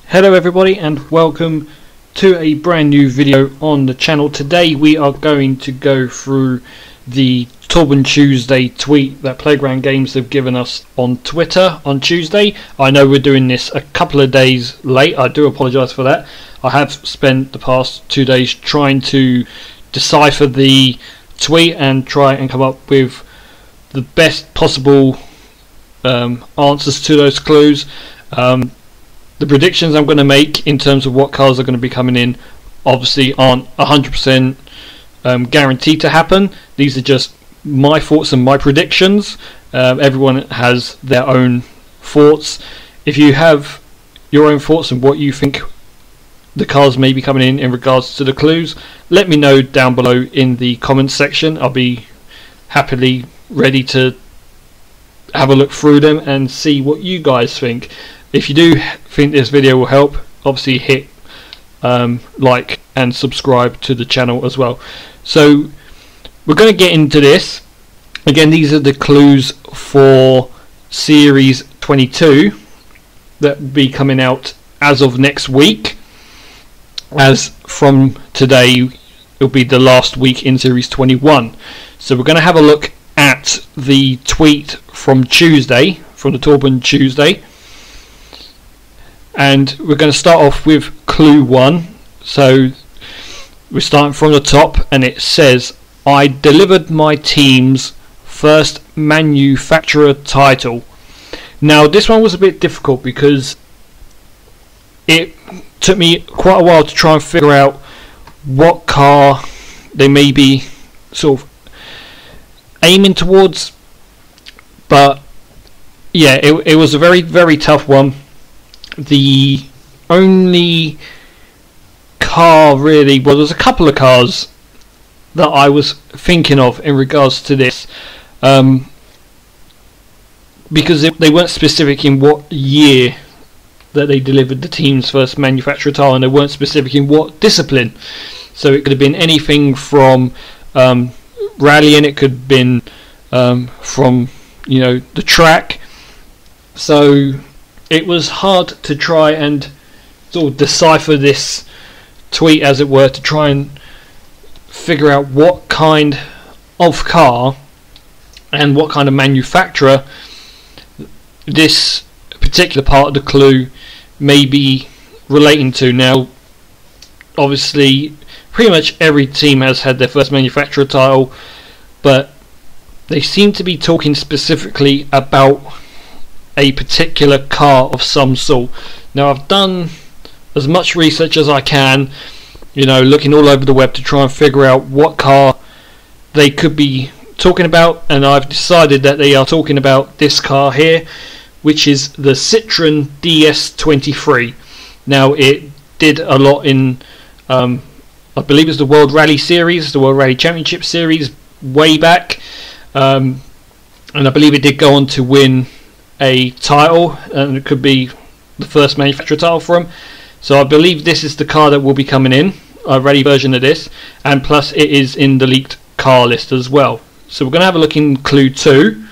Hello everybody and welcome to a brand new video on the channel. Today we are going to go through the Torben Tuesday tweet that Playground Games have given us on Twitter on Tuesday. I know we're doing this a couple of days late, I do apologise for that. I have spent the past 2 days trying to decipher the tweet and try and come up with the best possible answers to those clues. The predictions I'm going to make in terms of what cars are going to be coming in obviously aren't 100% guaranteed to happen. These are just my thoughts and my predictions. Everyone has their own thoughts. If you have your own thoughts on what you think the cars may be coming in regards to the clues, let me know down below in the comments section. I'll be happily ready to have a look through them and see what you guys think. If you do think this video will help, obviously hit like and subscribe to the channel as well. So we're going to get into this. Again, these are the clues for Series 22 that will be coming out as of next week. As from today, it'll be the last week in Series 21. So we're going to have a look at the tweet from Tuesday, from the Torben Tuesday. And we're going to start off with clue 1. So we're starting from the top, and it says, I delivered my team's first manufacturer title. Now this one was a bit difficult because it took me quite a while to try and figure out what car they may be sort of aiming towards. But yeah, it was a very, very tough one. The only car really, well, there's a couple of cars that I was thinking of in regards to this, because they weren't specific in what year that they delivered the team's first manufacturer title, and they weren't specific in what discipline. So it could have been anything from rallying, it could have been from the track. So it was hard to try and sort of decipher this tweet, as it were, to try and figure out what kind of car and what kind of manufacturer this particular part of the clue may be relating to. Now, obviously, pretty much every team has had their first manufacturer title, but they seem to be talking specifically about a particular car of some sort. Now I've done as much research as I can, looking all over the web to try and figure out what car they could be talking about, and I've decided that they are talking about this car here, which is the Citroen Ds 23. Now it did a lot in I believe it's the World Rally Series, the World Rally Championship Series way back, and I believe it did go on to win a title, and it could be the first manufacturer title for them. So I believe this is the car that will be coming in, a ready version of this, and plus it is in the leaked car list as well. So we're going to have a look in clue 2,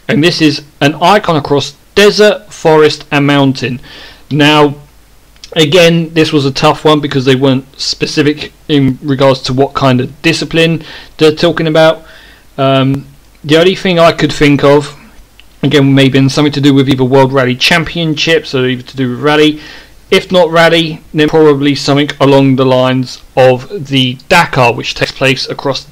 and this is an icon across desert, forest and mountain. Now again, this was a tough one because they weren't specific in regards to what kind of discipline they're talking about. The only thing I could think of, again, maybe something to do with either World Rally Championships or either to do with rally. If not rally, then probably something along the lines of the Dakar, which takes place across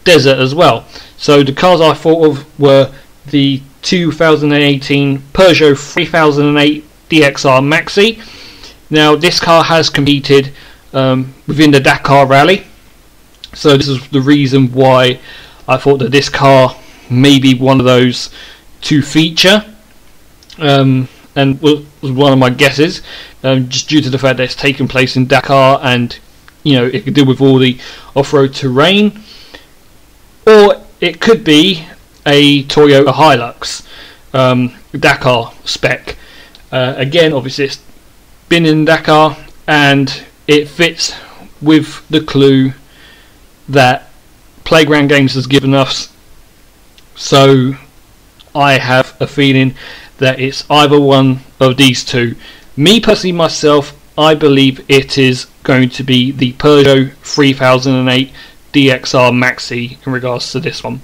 desert as well. So the cars I thought of were the 2018 Peugeot 3008 DXR Maxi. Now this car has competed within the Dakar Rally, so this is the reason why I thought that this car may be one of those to feature, and was one of my guesses, just due to the fact that it's taken place in Dakar, and it could deal with all the off-road terrain. Or it could be a Toyota Hilux Dakar spec. Again, obviously it's been in Dakar, and it fits with the clue that Playground Games has given us. So I have a feeling that it's either one of these two. Me personally, myself, I believe it is going to be the Peugeot 3008 DXR Maxi in regards to this one.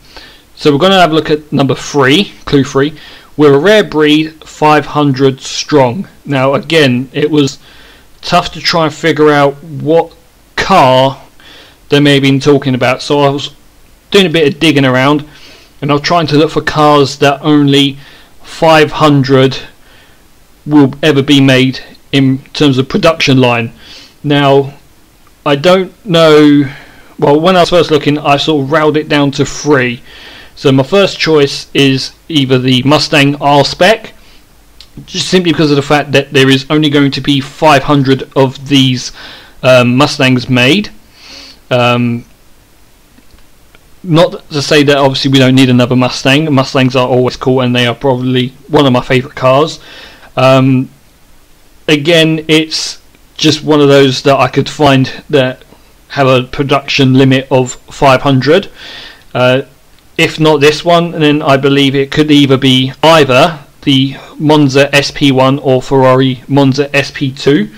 So we're going to have a look at number 3, clue 3. We're a rare breed, 500 strong. Now again, it was tough to try and figure out what car they may have been talking about, so I was doing a bit of digging around and I was trying to look for cars that only 500 will ever be made in terms of production line. Now I don't know, well, when I was first looking I sort of railed it down to 3. So my first choice is either the Mustang R-Spec, just simply because of the fact that there is only going to be 500 of these Mustangs made. Not to say that obviously we don't need another Mustang. Mustangs are always cool and they are probably one of my favourite cars. Again, it's just one of those that I could find that have a production limit of 500. If not this one, then I believe it could either be either the Monza SP1 or Ferrari Monza SP2.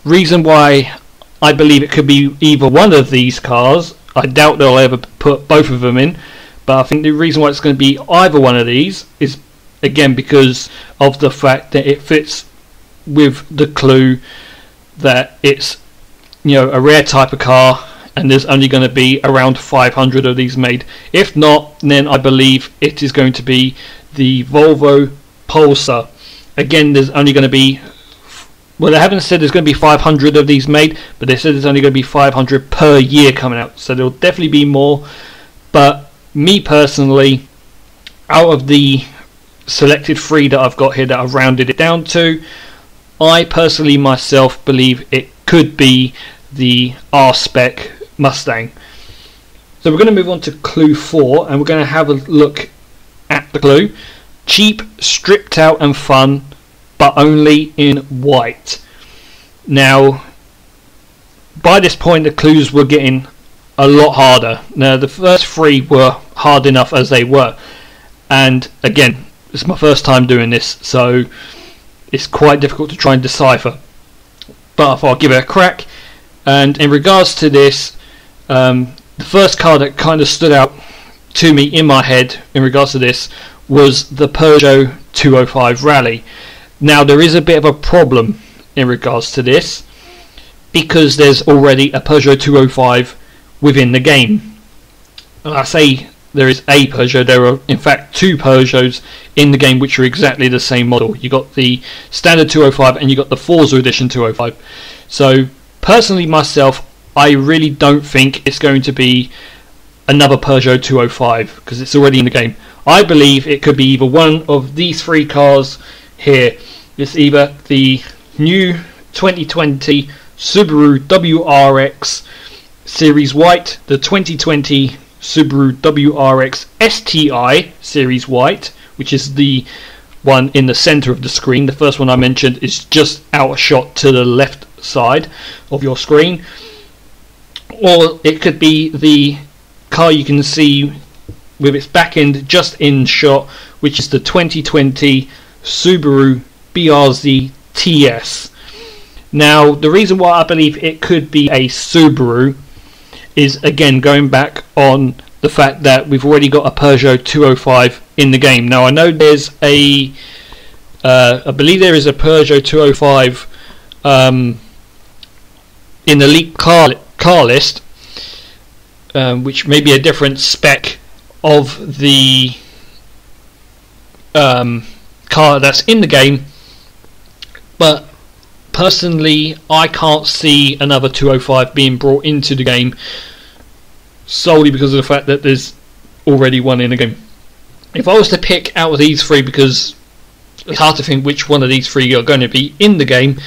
Reason why I believe it could be either one of these cars, I doubt they'll ever put both of them in, but I think the reason why it's going to be either one of these is again because of the fact that it fits with the clue that it's, you know, a rare type of car and there's only going to be around 500 of these made. If not, then I believe it is going to be the Volvo Pulsar. Again, there's only going to be, well, they haven't said there's going to be 500 of these made, but they said there's only going to be 500 per year coming out, so there'll definitely be more. But me personally, out of the selected 3 that I've got here that I've rounded it down to, I personally myself believe it could be the R-Spec Mustang. So we're going to move on to clue 4 and we're going to have a look at the clue. Cheap, stripped out and fun, but only in white. Now by this point the clues were getting a lot harder. Now the first 3 were hard enough as they were, and again, it's my first time doing this, so it's quite difficult to try and decipher, but I thought I'd give it a crack. And in regards to this, the first car that kind of stood out to me in my head in regards to this was the Peugeot 205 Rally. Now there is a bit of a problem in regards to this because there's already a Peugeot 205 within the game. And I say there is a Peugeot, there are in fact 2 Peugeots in the game which are exactly the same model. You got the standard 205 and you got the Forza edition 205. So personally myself, I really don't think it's going to be another Peugeot 205 because it's already in the game. I believe it could be either one of these 3 cars here. It's either the new 2020 Subaru WRX Series White, the 2020 Subaru WRX STI Series White, which is the one in the center of the screen. The first one I mentioned is just out of shot to the left side of your screen, or it could be the car you can see with its back end just in shot, which is the 2020 Subaru Brz Ts. Now the reason why I believe it could be a Subaru is again going back on the fact that we've already got a Peugeot 205 in the game. Now I know there's a I believe there is a Peugeot 205 in the leaked car list, which may be a different spec of the car that's in the game, but personally I can't see another 205 being brought into the game solely because of the fact that there's already one in the game. If I was to pick out of these 3, because it's hard to think which one of these 3 are going to be in the game,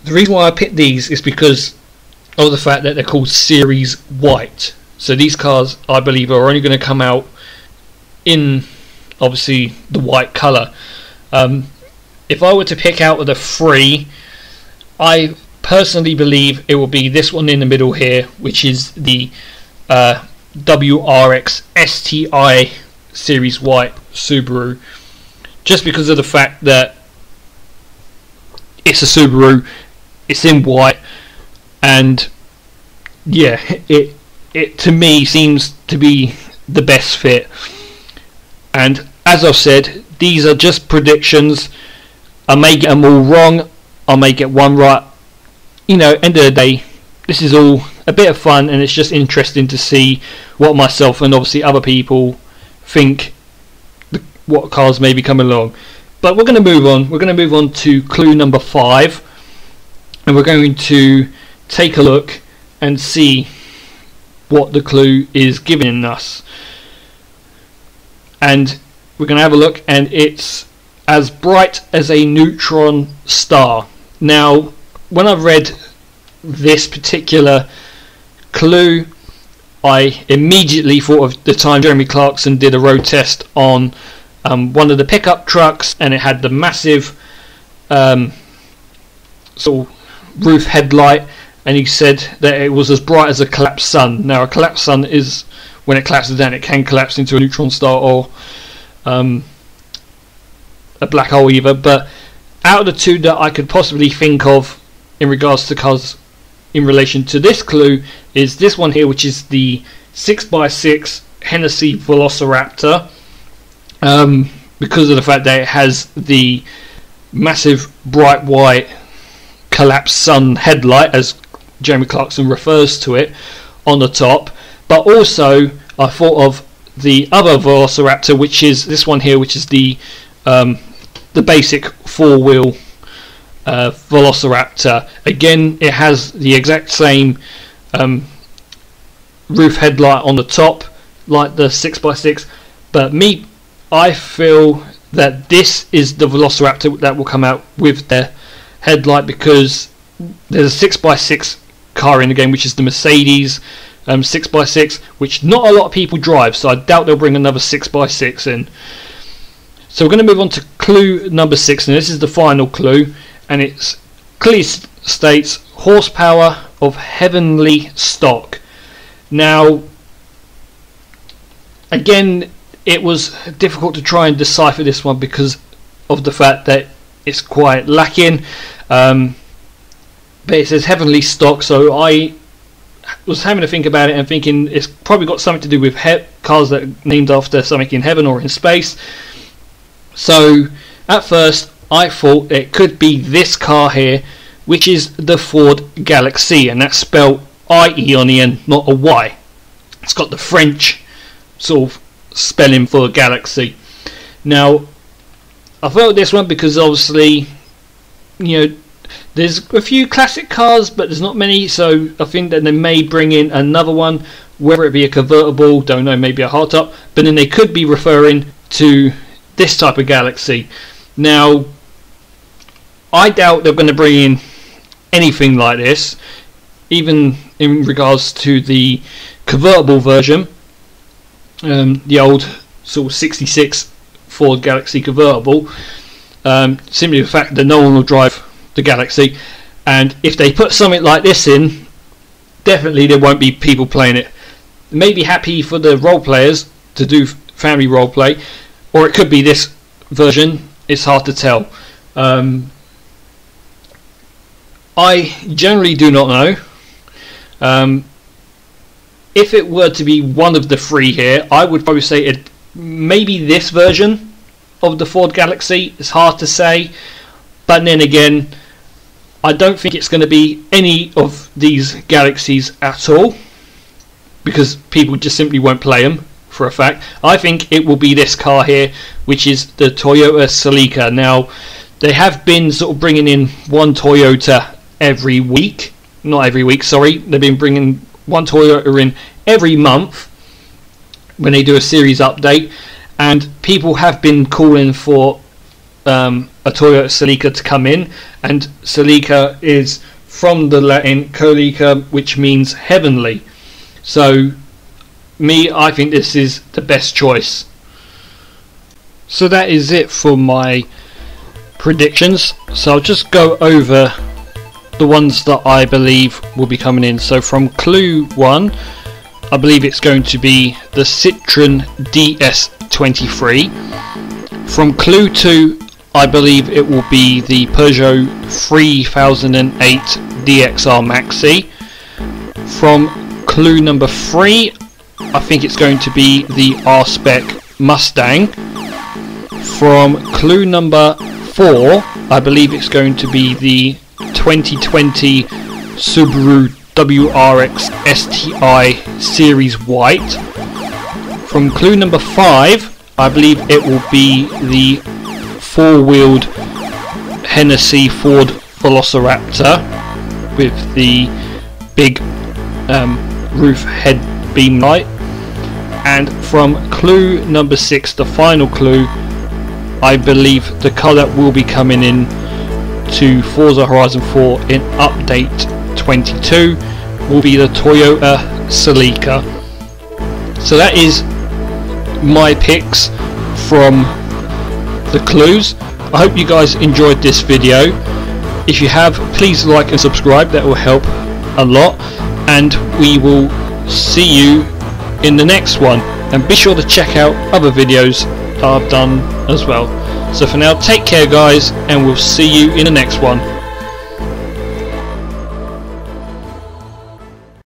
the reason why I picked these is because of the fact that they're called Series White. So these cars I believe are only going to come out in obviously the white colour. If I were to pick out of the 3, I personally believe it will be this one in the middle here, which is the WRX STI Series White Subaru, just because of the fact that it's a Subaru, it's in white, and yeah, it to me seems to be the best fit. And as I've said, these are just predictions. I may get them all wrong, I may get one right. You know, end of the day, this is all a bit of fun, and it's just interesting to see what myself and obviously other people think what cars may be coming along. But we're going to move on. We're going to move on to clue number 5, and we're going to take a look and see what the clue is giving us. And we're going to have a look, and it's as bright as a neutron star. Now, when I read this particular clue, I immediately thought of the time Jeremy Clarkson did a road test on one of the pickup trucks, and it had the massive sort of roof headlight, and he said that it was as bright as a collapsed sun. Now, a collapsed sun is, when it collapses down, it can collapse into a neutron star or a black hole either. But out of the two that I could possibly think of in regards to cars in relation to this clue is this one here, which is the 6x6 Hennessy Velociraptor, because of the fact that it has the massive bright white collapsed sun headlight, as Jeremy Clarkson refers to it, on the top. But also I thought of the other Velociraptor, which is this one here, which is the basic 4-wheel Velociraptor. Again, it has the exact same roof headlight on the top like the 6x6, but I feel that this is the Velociraptor that will come out with their headlight, because there's a 6x6 car in the game, which is the Mercedes 6x6, which not a lot of people drive, so I doubt they'll bring another 6x6 in. So we're going to move on to clue number 6, and this is the final clue, and it clearly states horsepower of heavenly stock. Now, again, it was difficult to try and decipher this one because of the fact that it's quite lacking, but it says heavenly stock, so I was having to think about it and thinking it's probably got something to do with cars that are named after something in heaven or in space. So at first I thought it could be this car here, which is the Ford Galaxy, and that's spelled IE on the end, not a Y. It's got the French sort of spelling for Galaxy. Now, I thought this one because obviously, you know, there's a few classic cars, but there's not many, so I think that they may bring in another one, whether it be a convertible, don't know, maybe a hardtop, but then they could be referring to this type of Galaxy. Now, I doubt they're going to bring in anything like this, even in regards to the convertible version, the old sort of 66 Ford Galaxy convertible, simply the fact that no one will drive the Galaxy, and if they put something like this in, definitely there won't be people playing it. They may be happy for the role players to do family role play, or it could be this version. It's hard to tell. I generally do not know. If it were to be one of the three here, I would probably say it maybe this version of the Ford Galaxy. It's hard to say, but then again, I don't think it's going to be any of these Galaxies at all, because people just simply won't play them for a fact. I think it will be this car here, which is the Toyota Celica. Now, they have been sort of bringing in one Toyota every week. Not every week, sorry. They've been bringing one Toyota in every month when they do a series update, and people have been calling for a Toyota Celica to come in, and Celica is from the Latin Celica, which means heavenly. So I think this is the best choice. So that is it for my predictions. So I'll just go over the ones that I believe will be coming in. So from clue 1, I believe it's going to be the Citroen Ds 23. From clue 2, I believe it will be the Peugeot 3008 DXR Maxi. From clue number 3, I think it's going to be the R-Spec Mustang. From clue number 4, I believe it's going to be the 2020 Subaru WRX STI Series White. From clue number 5, I believe it will be the four-wheeled Hennessy Velociraptor with the big roof head beam light. And from clue number 6, the final clue, I believe the car that will be coming in to Forza Horizon 4 in update 22 will be the Toyota Celica. So that is my picks from the clues. I hope you guys enjoyed this video. If you have, please like and subscribe, that will help a lot, and we will see you in the next one. And be sure to check out other videos that I've done as well. So for now, take care guys, and we'll see you in the next one.